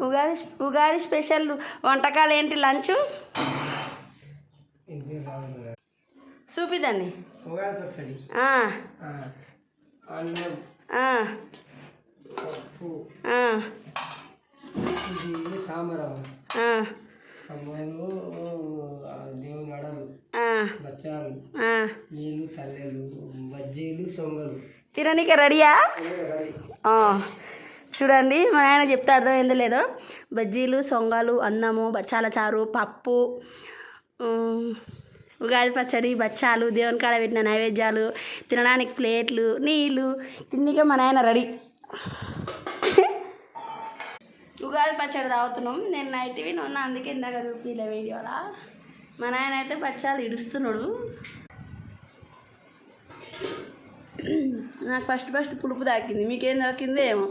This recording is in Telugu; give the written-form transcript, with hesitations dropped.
ఉగాది ఉగాది స్పెషల్ వంటకాలు ఏంటి లంచ్ చూపిద్దండి. ఉగాది పచ్చడి, అన్నం, పప్పు, ఇది సాంబారం, అమ్మలు, దేవుని అడలు, బచ్చాలు, నీళ్ళు, తల్లెలు, బజ్జీలు, సొంగలు తిననీకి రెడీయా? చూడండి మా నాయన చెప్తే అర్థమైందో లేదో. బజ్జీలు, సొంగలు, అన్నము, బచ్చాల చారు, పప్పు, ఉగాది పచ్చడి, బచ్చాలు, దేవుని కాడ పెట్టిన నైవేద్యాలు, తినడానికి ప్లేట్లు, నీళ్ళు, తిన్నీకే మా నాయన రెడీ. ఉగాది పచ్చడి తాగుతున్నాం. నేను నైట్ విన్నా, అందుకే ఇందాక చూపిలే వీడియోలా. మా నాయన అయితే బచ్చాలు ఇడుస్తున్నాడు. నాకు ఫస్ట్ పులుపు తాకింది, మీకేం తాకిందో ఏమో.